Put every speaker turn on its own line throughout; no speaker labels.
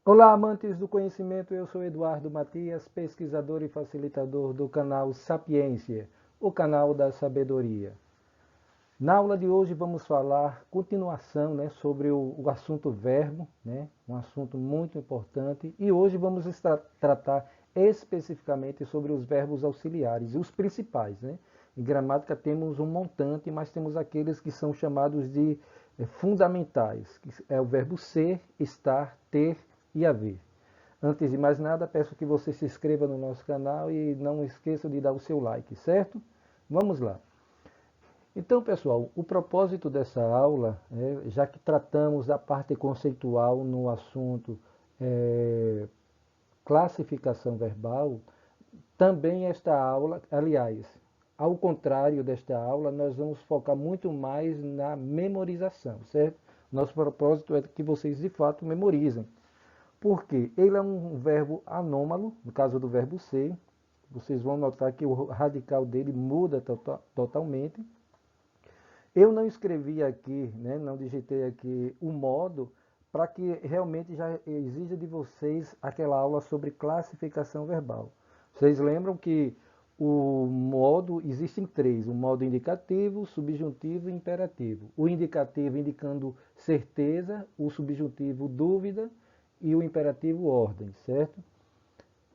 Olá, amantes do conhecimento, eu sou Eduardo Matias, pesquisador e facilitador do canal Sapiência, o canal da sabedoria. Na aula de hoje vamos falar continuação, sobre o assunto verbo, um assunto muito importante, e hoje vamos tratar especificamente sobre os verbos auxiliares, os principais. Em gramática temos um montante, mas temos aqueles que são chamados de fundamentais, que é o verbo ser, estar, ter e haver. Antes de mais nada, peço que você se inscreva no nosso canal e não esqueça de dar o seu like, certo? Vamos lá. Então, pessoal, o propósito dessa aula, já que tratamos da parte conceitual no assunto classificação verbal, também esta aula, aliás, ao contrário desta aula, nós vamos focar muito mais na memorização, certo? Nosso propósito é que vocês de fato memorizem. Porque ele é um verbo anômalo, no caso do verbo ser, vocês vão notar que o radical dele muda totalmente. Eu não escrevi aqui, não digitei aqui o modo, para que realmente já exija de vocês aquela aula sobre classificação verbal. Vocês lembram que o modo existem três: o modo indicativo, subjuntivo e imperativo. O indicativo indicando certeza, o subjuntivo dúvida e o imperativo ordem, certo?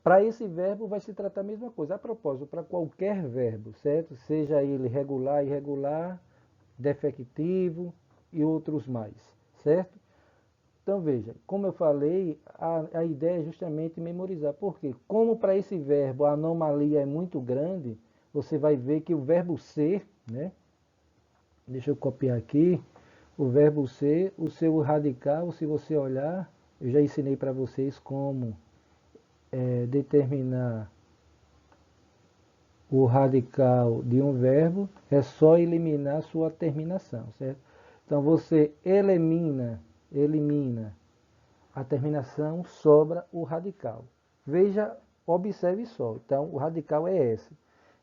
Para esse verbo vai se tratar a mesma coisa. A propósito, para qualquer verbo, certo? Seja ele regular, irregular, defectivo e outros mais, certo? Então veja, como eu falei, a ideia é justamente memorizar. Por quê? Como para esse verbo a anomalia é muito grande, você vai ver que o verbo ser, deixa eu copiar aqui, o verbo ser, o seu radical, se você olhar, eu já ensinei para vocês como determinar o radical de um verbo, é só eliminar sua terminação, certo? Então você elimina a terminação, sobra o radical. Veja, observe só. Então o radical é esse.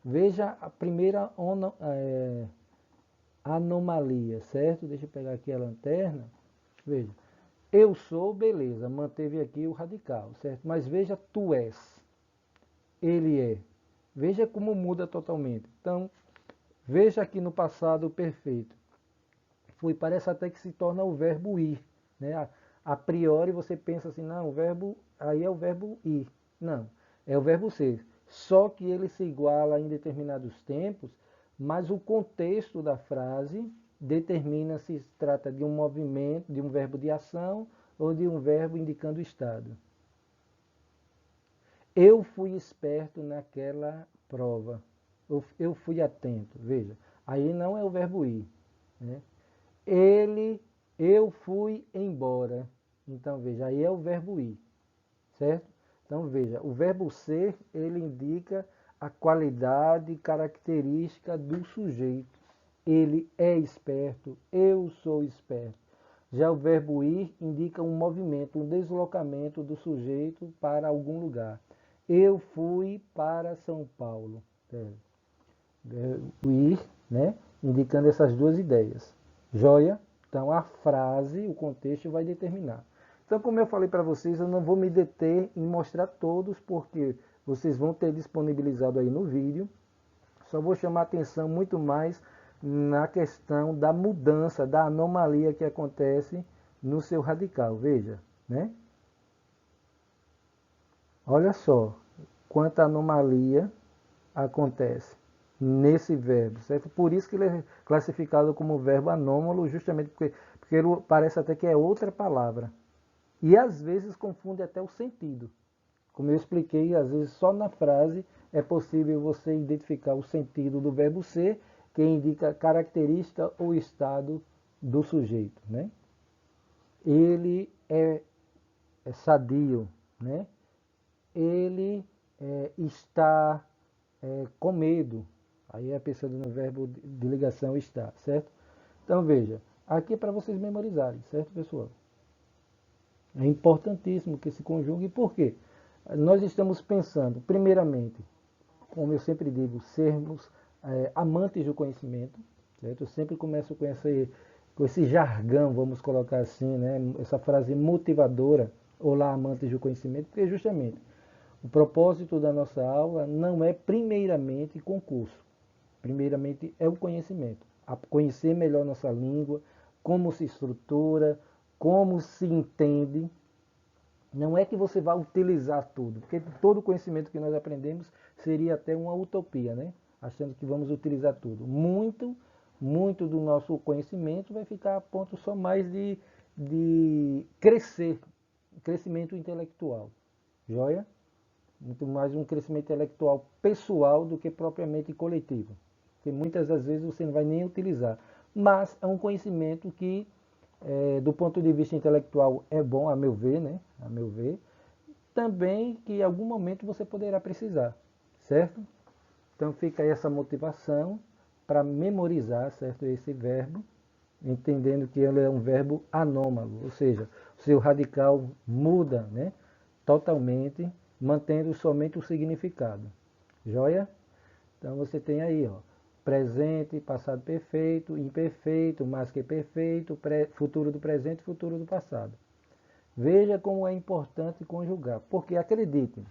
Veja a primeira anomalia, certo? Deixa eu pegar aqui a lanterna. Veja, eu sou, beleza, manteve aqui o radical, certo? Mas veja, tu és, ele é. Veja como muda totalmente. Então, veja aqui no passado perfeito. Parece até que se torna o verbo ir. Né? A priori você pensa assim, não, o verbo aí é o verbo ir. Não, é o verbo ser. Só que ele se iguala em determinados tempos, mas o contexto da frase determina se trata de um movimento, de um verbo de ação ou de um verbo indicando estado. Eu fui esperto naquela prova. Eu fui atento. Veja, aí não é o verbo ir. Né? Ele, eu fui embora. Então veja, aí é o verbo ir, certo? Então veja, o verbo ser, ele indica a qualidade característica do sujeito. Ele é esperto, eu sou esperto. Já o verbo ir indica um movimento, um deslocamento do sujeito para algum lugar. Eu fui para São Paulo. O ir, indicando essas duas ideias. Joia? Então a frase, o contexto vai determinar. Então, como eu falei para vocês, eu não vou me deter em mostrar todos, porque vocês vão ter disponibilizado aí no vídeo. Só vou chamar atenção muito mais na questão da mudança, da anomalia que acontece no seu radical. Veja, né? Olha só quanta anomalia acontece nesse verbo, certo? Por isso que ele é classificado como verbo anômalo, justamente porque ele parece até que é outra palavra. E às vezes confunde até o sentido. Como eu expliquei, às vezes só na frase é possível você identificar o sentido do verbo ser, que indica característica ou estado do sujeito, né? Ele é sadio, né? Ele está com medo. Aí é pensando no verbo de ligação está, certo? Então veja, aqui é para vocês memorizarem, certo, pessoal? É importantíssimo que se conjugue, por quê? Nós estamos pensando, primeiramente, como eu sempre digo, sermos amantes do conhecimento, certo? Eu sempre começo com esse jargão, vamos colocar assim, né? Essa frase motivadora, Olá, amantes do conhecimento, porque justamente o propósito da nossa aula não é primeiramente concurso. Primeiramente é o conhecimento. A conhecer melhor nossa língua, como se estrutura, como se entende. Não é que você vai utilizar tudo, porque todo o conhecimento que nós aprendemos seria até uma utopia, né? Achando que vamos utilizar tudo. Muito do nosso conhecimento vai ficar a ponto só mais de crescimento intelectual. Joia? Muito mais um crescimento intelectual pessoal do que propriamente coletivo. Porque muitas das vezes você não vai nem utilizar. Mas é um conhecimento que, do ponto de vista intelectual, é bom, a meu ver, né? A meu ver. Também que em algum momento você poderá precisar, certo? Então fica aí essa motivação para memorizar, certo? Esse verbo, entendendo que ele é um verbo anômalo, ou seja, o seu radical muda, né? Totalmente, mantendo somente o significado. Joia? Então você tem aí, ó, presente, passado perfeito, imperfeito, mais que perfeito, futuro do presente, futuro do passado. Veja como é importante conjugar, porque acreditem,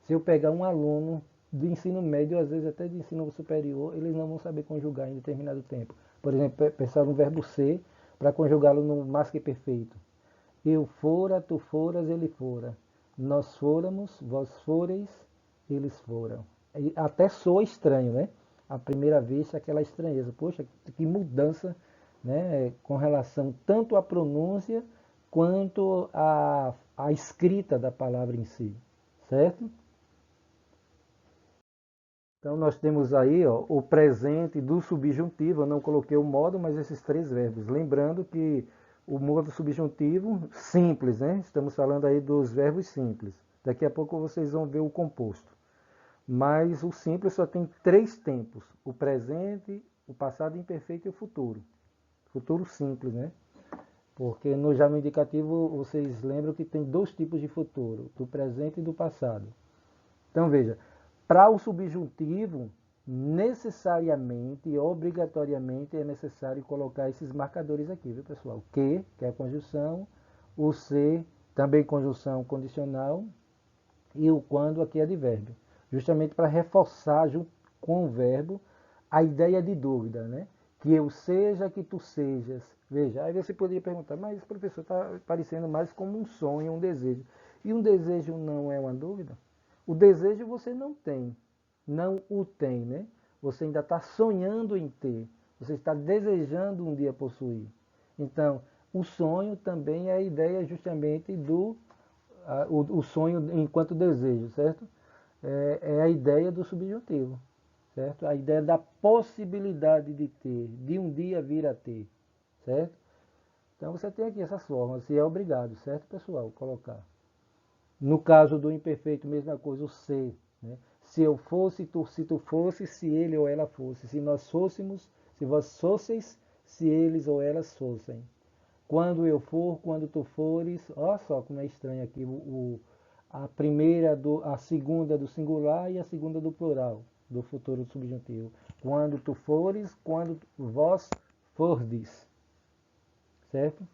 se eu pegar um aluno de ensino médio, às vezes até de ensino superior, eles não vão saber conjugar em determinado tempo. Por exemplo, pensar no verbo ser para conjugá-lo no mais que perfeito. Eu fora, tu foras, ele fora. Nós fôramos, vós foreis, eles foram. E até soa estranho, né? À primeira vista, aquela estranheza. Poxa, que mudança, né? Com relação tanto à pronúncia quanto à escrita da palavra em si, certo? Então nós temos aí, ó, o presente do subjuntivo, eu não coloquei o modo, mas esses três verbos. Lembrando que o modo subjuntivo, simples, né? Estamos falando aí dos verbos simples. Daqui a pouco vocês vão ver o composto. Mas o simples só tem três tempos: o presente, o passado imperfeito e o futuro. Futuro simples, né? Porque já no indicativo vocês lembram que tem dois tipos de futuro, do presente e do passado. Então veja, para o subjuntivo, necessariamente e obrigatoriamente é necessário colocar esses marcadores aqui, viu pessoal? Que é a conjunção, o se, também conjunção condicional, e o quando aqui é advérbio. Justamente para reforçar junto com o verbo a ideia de dúvida, né? Que eu seja, que tu sejas. Veja, aí você poderia perguntar, mas professor, está parecendo mais como um sonho, um desejo. E um desejo não é uma dúvida? O desejo você não tem, não o tem, né? Você ainda está sonhando em ter, você está desejando um dia possuir. Então, o sonho também é a ideia justamente o sonho enquanto desejo, certo? É a ideia do subjuntivo, certo? A ideia da possibilidade de ter, de um dia vir a ter, certo? Então você tem aqui essas formas, se é obrigado, certo, pessoal? Colocar. No caso do imperfeito, mesma coisa, o ser, né? Se eu fosse, se tu fosse, se ele ou ela fosse. Se nós fôssemos, se vós fosseis, se eles ou elas fossem. Quando eu for, quando tu fores, olha só como é estranho aqui a primeira, a segunda do singular e a segunda do plural, do futuro subjuntivo. Quando tu fores, quando vós fordes, certo?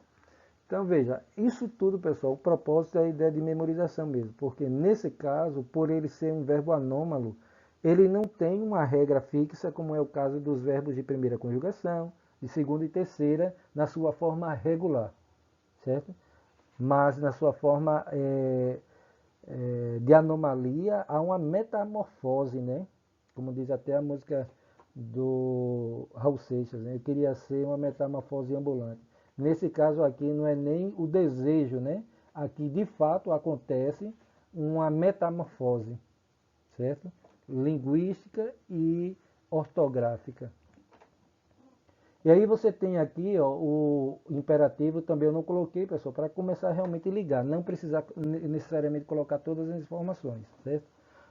Então veja, isso tudo, pessoal, o propósito é a ideia de memorização mesmo, porque nesse caso, por ele ser um verbo anômalo, ele não tem uma regra fixa, como é o caso dos verbos de primeira conjugação, de segunda e terceira, na sua forma regular, certo? Mas na sua forma de anomalia, há uma metamorfose, né? Como diz até a música do Raul Seixas, né? Eu queria ser uma metamorfose ambulante. Nesse caso aqui não é nem o desejo, né? Aqui de fato acontece uma metamorfose, certo? Linguística e ortográfica. E aí você tem aqui, ó, o imperativo, também eu não coloquei, pessoal, para começar a realmente ligar, não precisar necessariamente colocar todas as informações, certo?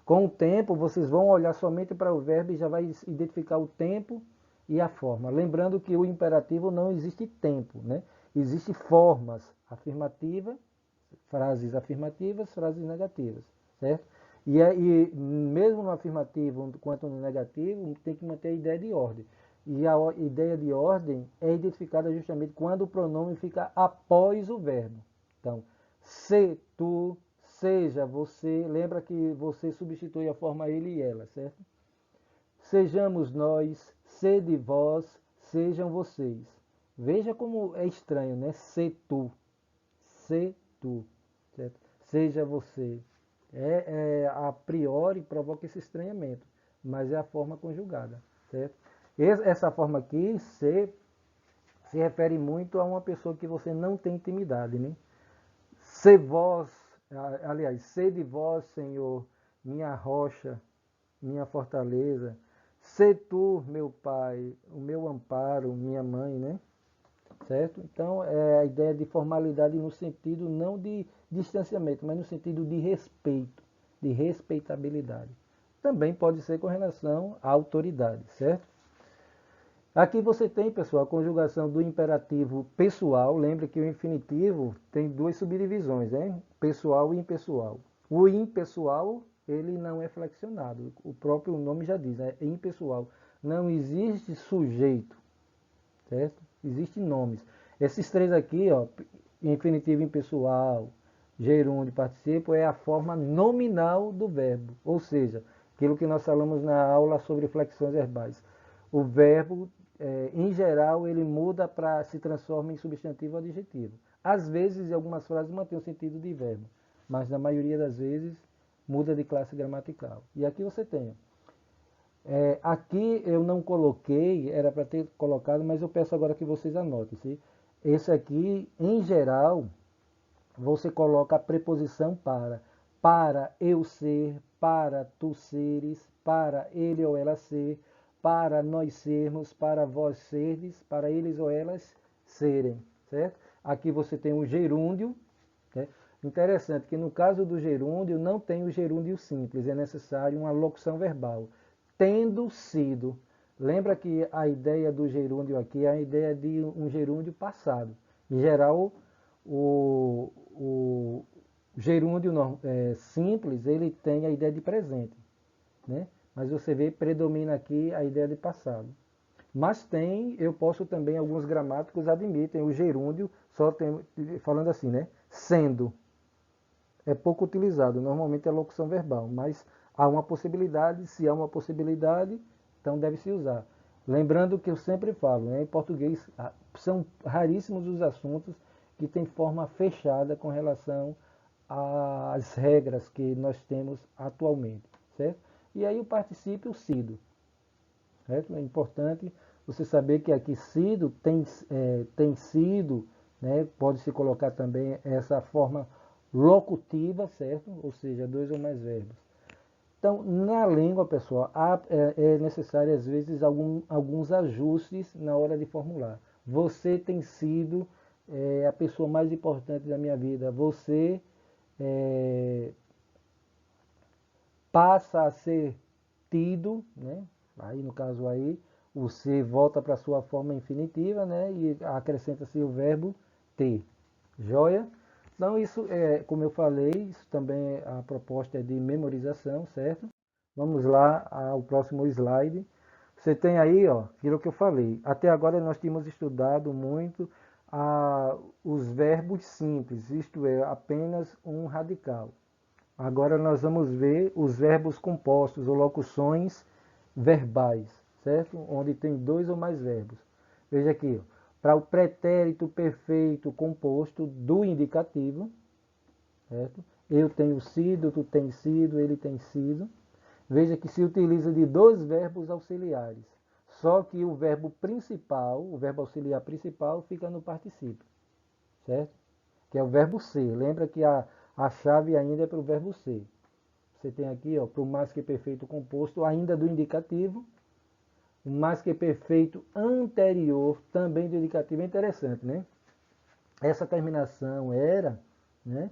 Com o tempo, vocês vão olhar somente para o verbo e já vai identificar o tempo e a forma. Lembrando que o imperativo não existe tempo, né? Existe formas afirmativa, frases frases negativas, certo? E mesmo no afirmativo quanto no negativo, tem que manter a ideia de ordem. E a ideia de ordem é identificada justamente quando o pronome fica após o verbo. Então, Se tu, seja você, lembra que você substitui a forma ele e ela, certo? Sejamos nós, sede vós, sejam vocês. Veja como é estranho, né? Se tu, certo? Seja você. A priori provoca esse estranhamento, mas é a forma conjugada, certo? Essa forma aqui, se refere muito a uma pessoa que você não tem intimidade, né? Se vós, aliás, sede vós, Senhor, minha rocha, minha fortaleza. Se tu, meu Pai, o meu amparo, minha mãe, né? Certo? Então, é a ideia de formalidade no sentido não de distanciamento, mas no sentido de respeito, de respeitabilidade. Também pode ser com relação à autoridade, certo? Aqui você tem, pessoal, a conjugação do imperativo pessoal. Lembre que o infinitivo tem duas subdivisões, né? Pessoal e impessoal. O impessoal, ele não é flexionado. O próprio nome já diz, né? É impessoal. Não existe sujeito, certo? Existem nomes. Esses três aqui, ó, infinitivo impessoal, gerúndio, participio, é a forma nominal do verbo. Ou seja, aquilo que nós falamos na aula sobre flexões verbais. O verbo, em geral, ele muda para se transforma em substantivo ou adjetivo. Às vezes, em algumas frases, mantém o sentido de verbo, mas na maioria das vezes muda de classe gramatical. E aqui você tem. Aqui eu não coloquei, era para ter colocado, mas eu peço agora que vocês anotem. ¿Sí? Esse aqui, em geral, você coloca a preposição para eu ser, para tu seres, para ele ou ela ser, para nós sermos, para vós serdes, para eles ou elas serem, certo? Aqui você tem o gerúndio, né? Interessante que no caso do gerúndio não tem o gerúndio simples, é necessário uma locução verbal. Tendo sido, lembra que a ideia do gerúndio aqui é a ideia de um gerúndio passado. Em geral, o gerúndio simples, ele tem a ideia de presente, né? Mas você vê, predomina aqui a ideia de passado. Mas tem, eu posso também, alguns gramáticos admitem o gerúndio, só tem, falando assim, né? Sendo. É pouco utilizado, normalmente é locução verbal, mas há uma possibilidade, se há uma possibilidade, então deve-se usar. Lembrando que eu sempre falo, né, em português, são raríssimos os assuntos que têm forma fechada com relação às regras que nós temos atualmente, certo? E aí o particípio sido, certo? É importante você saber que aqui sido tem sido, né? Pode-se colocar também essa forma locutiva, certo? Ou seja, dois ou mais verbos. Então, na língua, pessoal, é necessário, às vezes, alguns ajustes na hora de formular. Você tem sido a pessoa mais importante da minha vida. Você passa a ser tido, né? Aí, no caso aí, o ser volta para a sua forma infinitiva, né? E acrescenta-se o verbo ter. Joia? Então, isso como eu falei, isso também a proposta é de memorização, certo? Vamos lá ao próximo slide. Você tem aí, ó, aquilo que eu falei. Até agora nós tínhamos estudado muito os verbos simples, isto é, apenas um radical. Agora nós vamos ver os verbos compostos ou locuções verbais, certo? Onde tem dois ou mais verbos. Veja aqui, para o pretérito perfeito composto do indicativo, certo? Eu tenho sido, tu tens sido, ele tem sido. Veja que se utiliza de dois verbos auxiliares. Só que o verbo principal, o verbo auxiliar principal, fica no particípio, certo? Que é o verbo ser. Lembra que a chave ainda é para o verbo ser. Você tem aqui, ó, para o mais que perfeito composto, ainda do indicativo. O mais que perfeito anterior, também do indicativo. É interessante, né? Essa terminação era, né,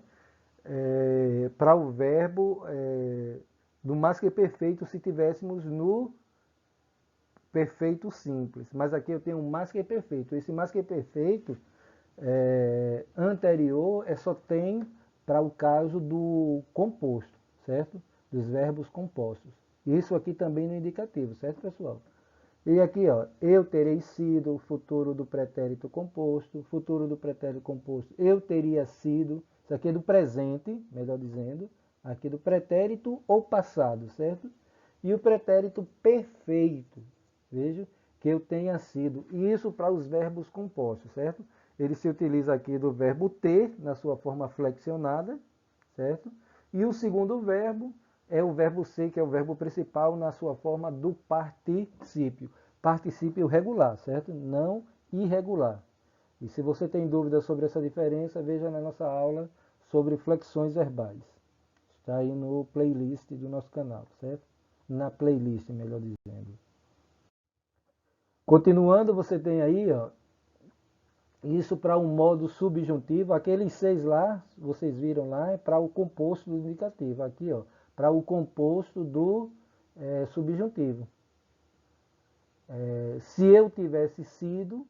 para o verbo do mais que perfeito se tivéssemos no perfeito simples. Mas aqui eu tenho um mais que perfeito. Esse mais que perfeito anterior só tem para o caso do composto, certo? Dos verbos compostos. Isso aqui também no indicativo, certo, pessoal? E aqui, ó, eu terei sido, futuro do pretérito composto, futuro do pretérito composto, eu teria sido, Isso aqui é do presente, melhor dizendo, aqui do pretérito ou passado, certo? E o pretérito perfeito, veja, que eu tenha sido. E isso para os verbos compostos, certo? Ele se utiliza aqui do verbo ter, na sua forma flexionada, certo? E o segundo verbo é o verbo ser, que é o verbo principal, na sua forma do particípio. Particípio regular, certo? Não irregular. E se você tem dúvidas sobre essa diferença, veja na nossa aula sobre flexões verbais. Está aí no playlist do nosso canal, certo? Na playlist, melhor dizendo. Continuando, você tem aí, ó, isso para um modo subjuntivo. Aqueles 6 lá, vocês viram lá, é para o composto do indicativo. Aqui, ó, para o composto do subjuntivo. Se eu tivesse sido,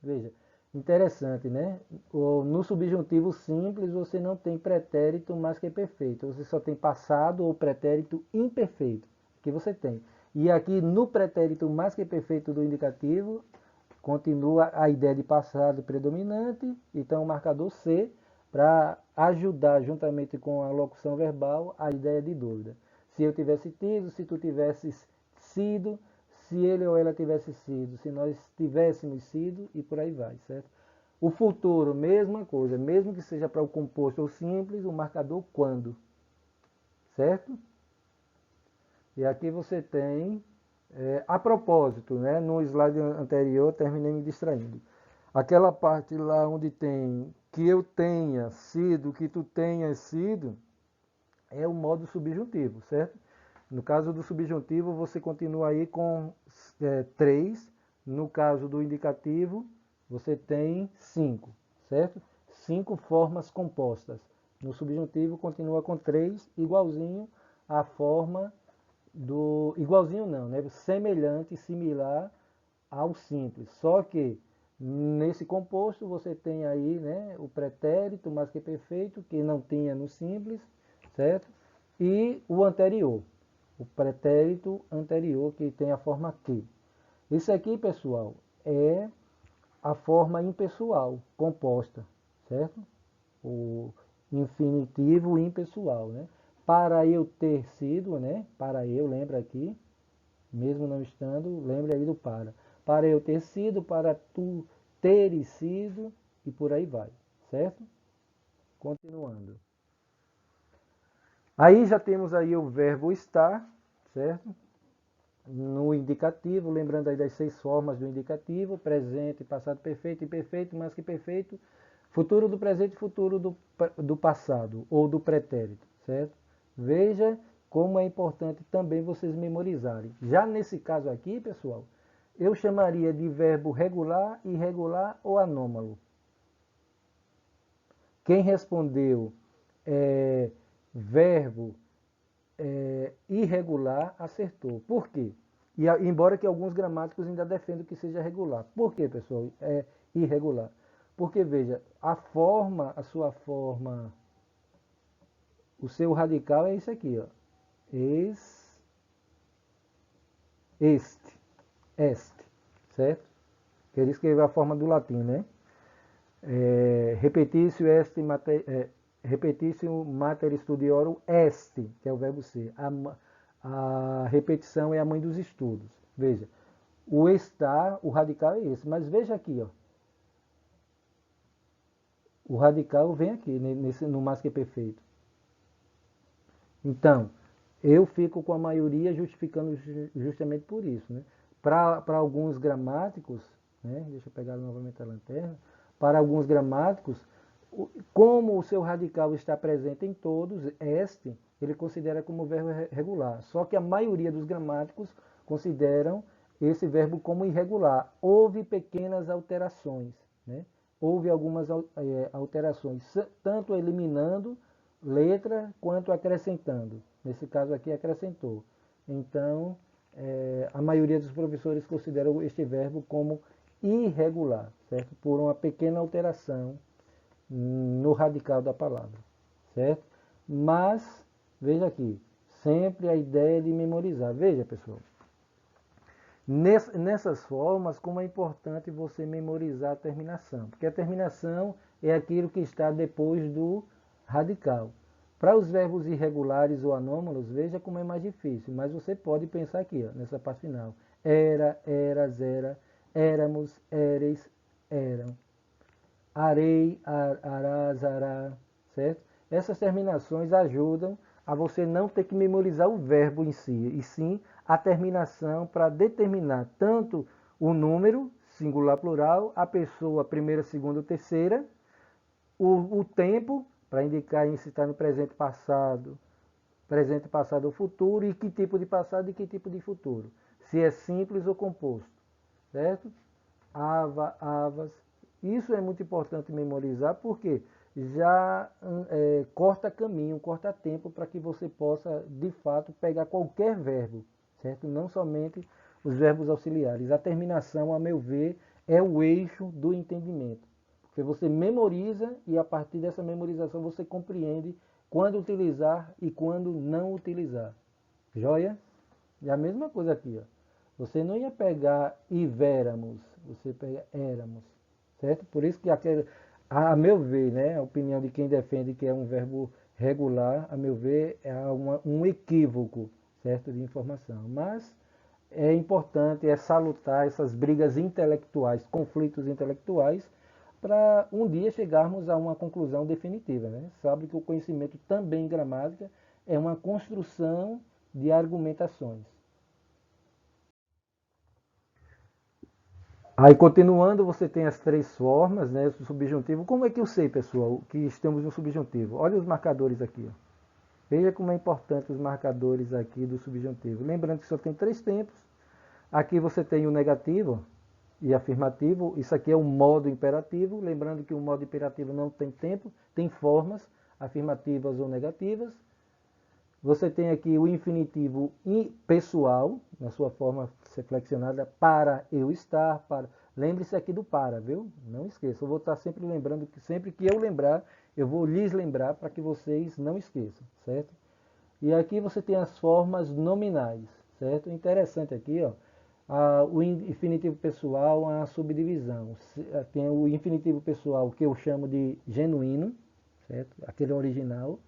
veja, interessante, né? No subjuntivo simples você não tem pretérito mais que perfeito. Você só tem passado ou pretérito imperfeito. Aqui você tem. E aqui no pretérito mais que perfeito do indicativo, continua a ideia de passado predominante. Então o marcador C para ajudar juntamente com a locução verbal a ideia de dúvida. Se eu tivesse tido, se tu tivesses sido, se ele ou ela tivesse sido, se nós tivéssemos sido e por aí vai, certo? O futuro, mesma coisa, mesmo que seja para o composto ou simples, o marcador quando, certo? E aqui você tem, a propósito, né, no slide anterior, terminei me distraindo. Aquela parte lá onde tem que eu tenha sido, que tu tenhas sido, é o modo subjuntivo, certo? No caso do subjuntivo, você continua aí com 3. No caso do indicativo, você tem 5, certo? 5 formas compostas. No subjuntivo, continua com 3, igualzinho à forma do... Igualzinho não, né? Semelhante, similar ao simples. Só que nesse composto você tem aí, né, o pretérito mais que perfeito, que não tinha no simples, certo? E o anterior, o pretérito anterior, que tem a forma que. Isso aqui, pessoal, é a forma impessoal composta, certo? O infinitivo impessoal, né? Para eu ter sido, né? Para eu, lembra aqui, mesmo não estando, lembre aí do para. Para eu ter sido, para tu teres sido e por aí vai, certo? Continuando. Aí já temos aí o verbo estar, certo? No indicativo, lembrando aí das 6 formas do indicativo: presente, passado perfeito, imperfeito, mais que perfeito, futuro do presente, futuro do passado ou do pretérito, certo? Veja como é importante também vocês memorizarem. Já nesse caso aqui, pessoal, eu chamaria de verbo regular, irregular ou anômalo. Quem respondeu verbo irregular acertou. Por quê? E, embora que alguns gramáticos ainda defendam que seja regular. Por quê, pessoal? É irregular. Porque, veja, a sua forma, o seu radical é isso aqui, ó. Este, certo? Que ele escreveu a forma do latim, né? Repetitio mater studiorum est, que é o verbo ser. A repetição é a mãe dos estudos. Veja, o estar, o radical é esse. Mas veja aqui, ó. O radical vem aqui, no mais que perfeito. Então, eu fico com a maioria justificando justamente por isso, né? Para alguns gramáticos, né? Deixa eu pegar novamente a lanterna. Para alguns gramáticos, como o seu radical está presente em todos, este, ele considera como verbo regular. Só que a maioria dos gramáticos consideram esse verbo como irregular. Houve pequenas alterações, né? Houve algumas alterações, tanto eliminando letra quanto acrescentando. Nesse caso aqui, acrescentou. Então, a maioria dos professores consideram este verbo como irregular, certo? Por uma pequena alteração no radical da palavra, certo? Mas, veja aqui, sempre a ideia de memorizar. Veja, pessoal, nessas formas, como é importante você memorizar a terminação, porque a terminação é aquilo que está depois do radical. Para os verbos irregulares ou anômalos, veja como é mais difícil, mas você pode pensar aqui, ó, nessa parte final. Era, eras, era, éramos, éreis, eram. Arei, arás, ará, certo? Essas terminações ajudam a você não ter que memorizar o verbo em si, e sim a terminação para determinar tanto o número, singular, plural, a pessoa, primeira, segunda ou terceira, o tempo, para indicar se está no presente, passado ou futuro, e que tipo de passado e que tipo de futuro. Se é simples ou composto, certo? Ava, avas. Isso é muito importante memorizar porque já corta caminho, corta tempo para que você possa, de fato, pegar qualquer verbo, certo? Não somente os verbos auxiliares. A terminação, a meu ver, é o eixo do entendimento. Porque você memoriza e a partir dessa memorização você compreende quando utilizar e quando não utilizar. Joia? E a mesma coisa aqui, ó. Você não ia pegar ivéramos, você pega éramos, certo? Por isso que aquele, a meu ver, né, a opinião de quem defende que é um verbo regular, a meu ver, é um equívoco, certo, de informação. Mas é importante, é salutar essas brigas intelectuais, conflitos intelectuais, para um dia chegarmos a uma conclusão definitiva, né? Sabe que o conhecimento também em gramática é uma construção de argumentações. Aí, continuando, você tem as três formas, né, do subjuntivo. Como é que eu sei, pessoal, que estamos no subjuntivo? Olha os marcadores aqui. Ó. Veja como é importante os marcadores aqui do subjuntivo. Lembrando que só tem três tempos. Aqui você tem o negativo e afirmativo. Isso aqui é o modo imperativo. Lembrando que o modo imperativo não tem tempo, tem formas afirmativas ou negativas. Você tem aqui o infinitivo pessoal, na sua forma flexionada, para eu estar, para. Lembre-se aqui do para, viu? Não esqueça. Eu vou estar sempre lembrando que sempre que eu lembrar, eu vou lhes lembrar para que vocês não esqueçam, certo? E aqui você tem as formas nominais, certo? Interessante aqui, ó, o infinitivo pessoal, a subdivisão. Tem o infinitivo pessoal que eu chamo de genuíno, certo? Aquele original.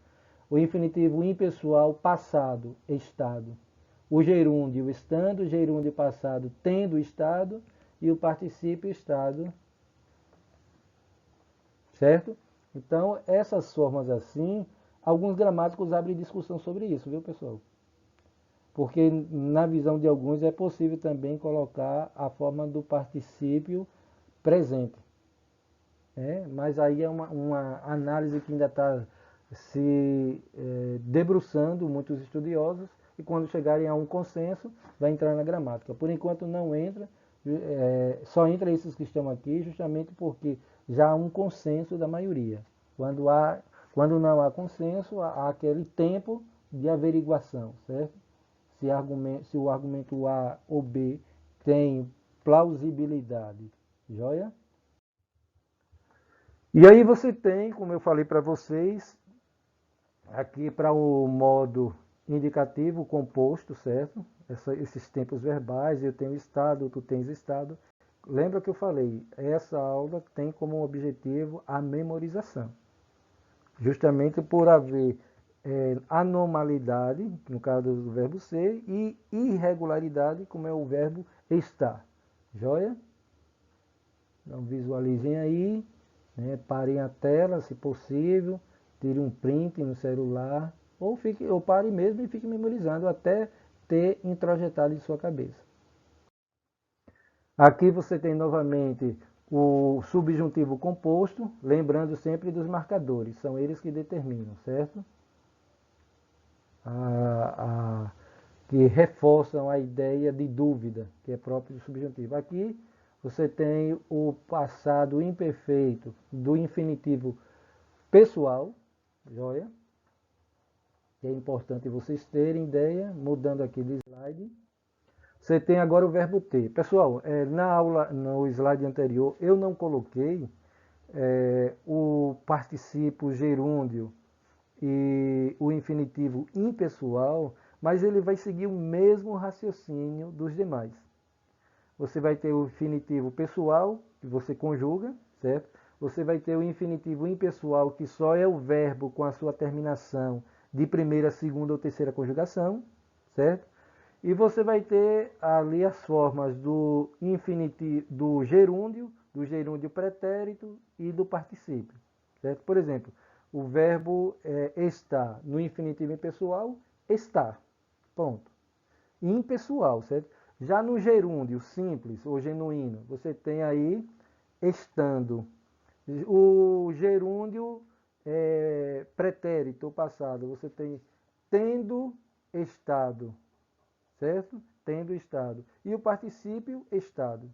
O infinitivo impessoal, passado, estado. O gerúndio, estando, o gerúndio passado, tendo estado, e o particípio, estado, certo? Então, essas formas assim, alguns gramáticos abrem discussão sobre isso, viu, pessoal? Porque, na visão de alguns, é possível também colocar a forma do particípio presente. Mas aí é uma análise que ainda está se debruçando muitos estudiosos e quando chegarem a um consenso vai entrar na gramática. Por enquanto não entra, só entra esses que estão aqui justamente porque já há um consenso da maioria. Quando não há consenso, há aquele tempo de averiguação, certo? Se o argumento A ou B tem plausibilidade. Joia? E aí você tem, como eu falei para vocês, aqui para o modo indicativo composto, certo? Esses tempos verbais, eu tenho estado, tu tens estado. Lembra que eu falei, essa aula tem como objetivo a memorização. Justamente por haver anormalidade, no caso do verbo ser, e irregularidade, como é o verbo estar. Joia? Então visualizem aí. Parem a tela, se possível, tire um print no celular, ou pare mesmo e fique memorizando até ter introjetado em sua cabeça. Aqui você tem novamente o subjuntivo composto, lembrando sempre dos marcadores, são eles que determinam, certo? Que reforçam a ideia de dúvida, que é próprio do subjuntivo. Aqui você tem o passado imperfeito do infinitivo pessoal, joia? Que é importante vocês terem ideia, mudando aqui de slide. Você tem agora o verbo ter. Pessoal, na aula, no slide anterior, eu não coloquei o particípio gerúndio e o infinitivo impessoal, mas ele vai seguir o mesmo raciocínio dos demais. Você vai ter o infinitivo pessoal, que você conjuga, certo? você vai ter o infinitivo impessoal, que só é o verbo com a sua terminação de primeira, segunda ou terceira conjugação, certo? E você vai ter ali as formas do infinitivo, do gerúndio pretérito e do particípio, certo? Por exemplo, o verbo estar no infinitivo impessoal, estar, ponto. Impessoal, certo? Já no gerúndio simples ou genuíno, você tem aí estando. O gerúndio pretérito ou passado, você tem tendo estado, certo? Tendo estado. E o particípio estado.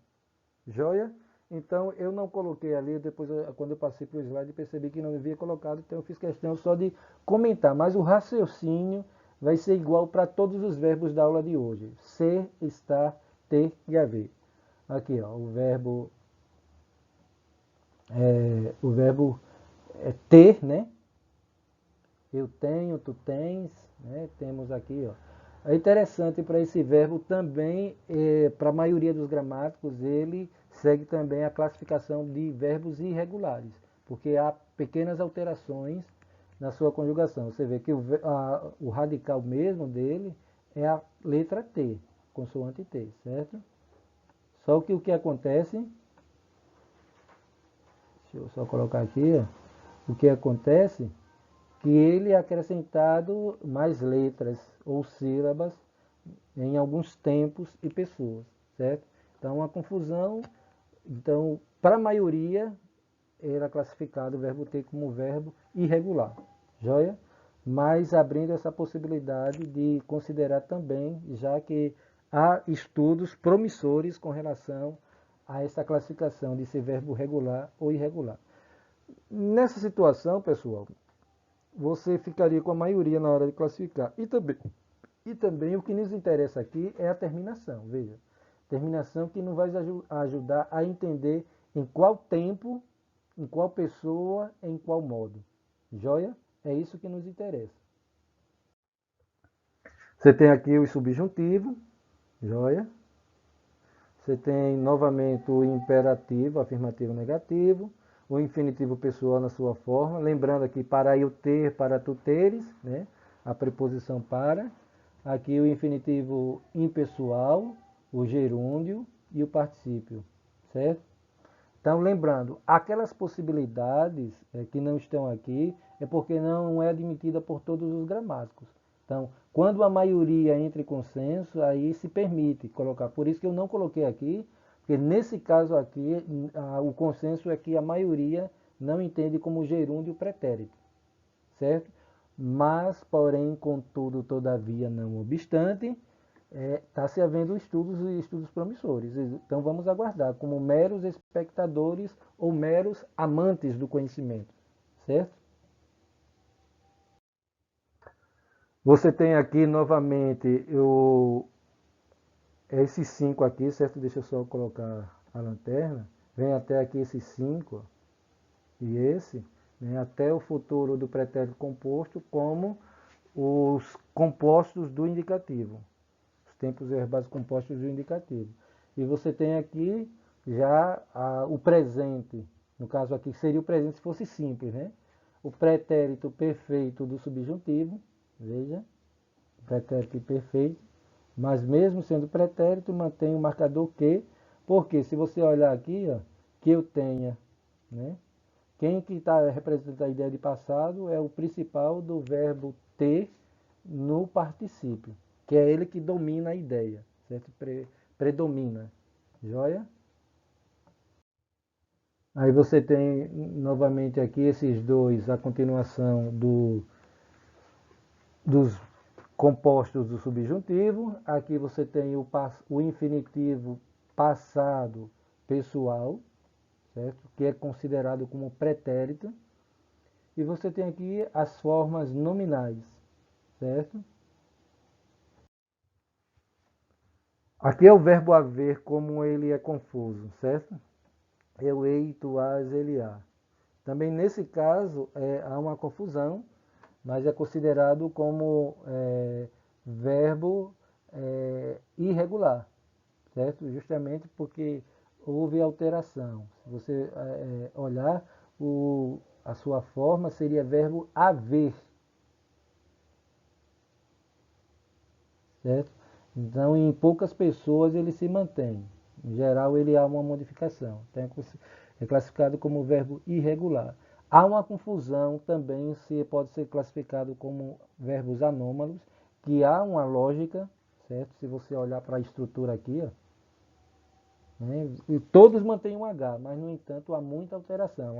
Joia? Então eu não coloquei ali, depois quando eu passei para o slide percebi que não havia colocado, então eu fiz questão só de comentar, mas o raciocínio vai ser igual para todos os verbos da aula de hoje. Ser, estar, ter e haver. Aqui, ó, o verbo ter, né? Eu tenho, tu tens, né? Temos aqui, ó. É interessante para esse verbo também, para a maioria dos gramáticos, ele segue também a classificação de verbos irregulares, porque há pequenas alterações na sua conjugação. Você vê que o radical mesmo dele é a letra T, consoante T, certo? Só que o que acontece, deixa eu só colocar aqui, ó, o que acontece que ele é acrescentado mais letras ou sílabas em alguns tempos e pessoas, certo? Então, a confusão, então, para a maioria, era classificado o verbo ter como verbo irregular, joia? Mas abrindo essa possibilidade de considerar também, já que há estudos promissores com relação a essa classificação de ser verbo regular ou irregular. Nessa situação, pessoal, você ficaria com a maioria na hora de classificar. E também o que nos interessa aqui é a terminação, veja. Terminação que nos vai ajudar a entender em qual tempo, em qual pessoa, em qual modo. Joia? É isso que nos interessa. Você tem aqui o subjuntivo, joia? Você tem novamente o imperativo, afirmativo, negativo, o infinitivo pessoal na sua forma, lembrando aqui para eu ter, para tu teres, né? A preposição para. Aqui o infinitivo impessoal, o gerúndio e o particípio, certo? Então, lembrando, aquelas possibilidades que não estão aqui é porque não é admitida por todos os gramáticos. Então, quando a maioria entra em consenso, aí se permite colocar. Por isso que eu não coloquei aqui, porque nesse caso aqui, o consenso é que a maioria não entende como gerúndio pretérito, certo? Mas, porém, contudo, todavia, não obstante, está se havendo estudos e estudos promissores. Então vamos aguardar como meros espectadores ou meros amantes do conhecimento, certo? Você tem aqui novamente esses 5 aqui, certo? Deixa eu só colocar a lanterna. Vem até aqui esses 5 e esse, né? Até o futuro do pretérito composto como os compostos do indicativo. Os tempos verbais compostos do indicativo. E você tem aqui já o presente, no caso aqui seria o presente se fosse simples, né? O pretérito perfeito do subjuntivo, veja, pretérito perfeito, mas mesmo sendo pretérito, mantém o marcador que, porque se você olhar aqui, ó, que eu tenha, né? Quem que está representando a ideia de passado é o principal do verbo ter no particípio, que é ele que domina a ideia, certo? Predomina, joia? Aí você tem novamente aqui esses dois, a continuação dos compostos do subjuntivo. Aqui você tem o infinitivo passado pessoal, certo? Que é considerado como pretérito. E você tem aqui as formas nominais, certo? Aqui é o verbo haver, como ele é confuso, certo? Eu, ei, tu, has, ele, há. Também nesse caso há uma confusão, mas é considerado como verbo irregular, certo? Justamente porque houve alteração. Se você olhar, a sua forma seria verbo haver, certo? Então, em poucas pessoas ele se mantém. Em geral, ele há uma modificação. Então, é classificado como verbo irregular. Há uma confusão também, se pode ser classificado como verbos anômalos, que há uma lógica, certo? Se você olhar para a estrutura aqui, ó, né? E todos mantêm um H, mas no entanto há muita alteração.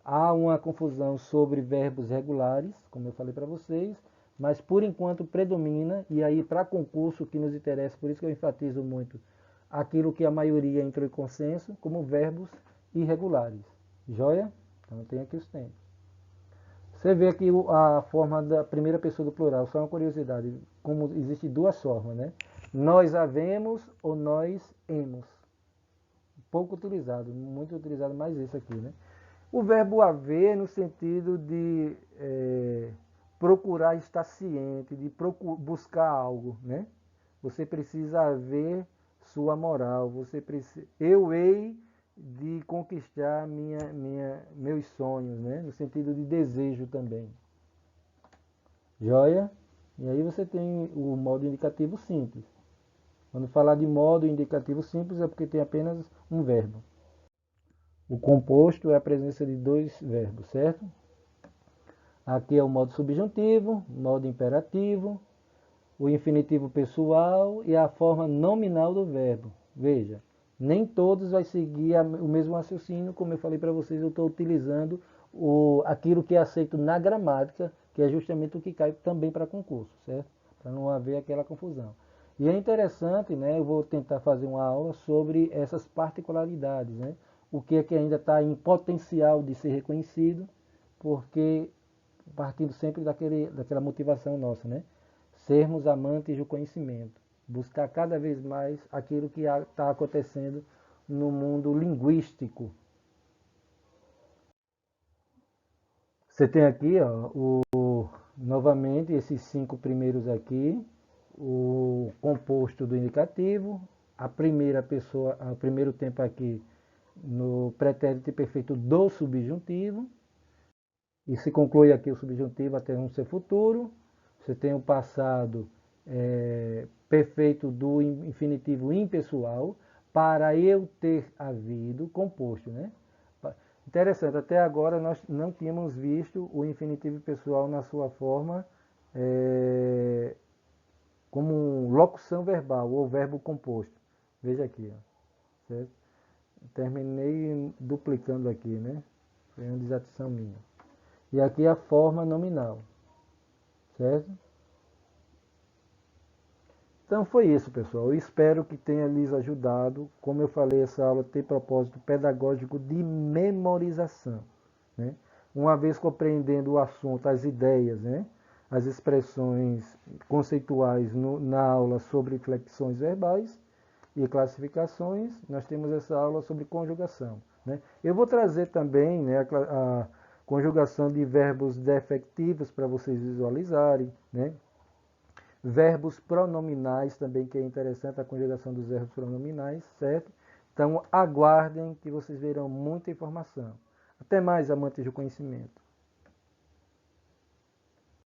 Há uma confusão sobre verbos regulares, como eu falei para vocês, mas por enquanto predomina, e aí para concurso que nos interessa, por isso que eu enfatizo muito aquilo que a maioria entrou em consenso, como verbos irregulares. Joia? Então tem aqui os tempos. Você vê aqui a forma da primeira pessoa do plural, só uma curiosidade, como existe duas formas, né? Nós havemos ou nós hemos. Pouco utilizado, muito utilizado mais esse aqui, né? O verbo haver no sentido de procurar estar ciente, de buscar algo, né? Você precisa haver sua moral, você precisa, eu hei de conquistar meus sonhos, né? No sentido de desejo também. Joia? E aí você tem o modo indicativo simples. Quando falar de modo indicativo simples é porque tem apenas um verbo. O composto é a presença de dois verbos, certo? Aqui é o modo subjuntivo, modo imperativo, o infinitivo pessoal e a forma nominal do verbo. Veja, nem todos vai seguir o mesmo raciocínio, como eu falei para vocês, eu estou utilizando aquilo que é aceito na gramática, que é justamente o que cai também para concurso, certo? Para não haver aquela confusão. E é interessante, né? Eu vou tentar fazer uma aula sobre essas particularidades, né? O que é que ainda está em potencial de ser reconhecido, porque partindo sempre daquela motivação nossa, né? Sermos amantes do conhecimento, buscar cada vez mais aquilo que está acontecendo no mundo linguístico. Você tem aqui, ó, novamente, esses 5 primeiros aqui, o composto do indicativo, a primeira pessoa, o primeiro tempo aqui no pretérito perfeito do subjuntivo, e se conclui aqui o subjuntivo até um ser futuro. Você tem o passado perfeito do infinitivo impessoal, para eu ter havido, composto, né? Interessante, até agora nós não tínhamos visto o infinitivo pessoal na sua forma como locução verbal ou verbo composto. Veja aqui, ó, certo? Terminei duplicando aqui, né? Foi uma desatenção minha. E aqui a forma nominal, certo? Então foi isso, pessoal. Eu espero que tenha lhes ajudado. Como eu falei, essa aula tem propósito pedagógico de memorização, né? Uma vez compreendendo o assunto, as ideias, né? As expressões conceituais na aula sobre flexões verbais e classificações, nós temos essa aula sobre conjugação, né? Eu vou trazer também, né, a conjugação de verbos defectivos para vocês visualizarem, né? Verbos pronominais também, que é interessante a conjugação dos verbos pronominais, certo? Então aguardem que vocês verão muita informação. Até mais, amantes do conhecimento.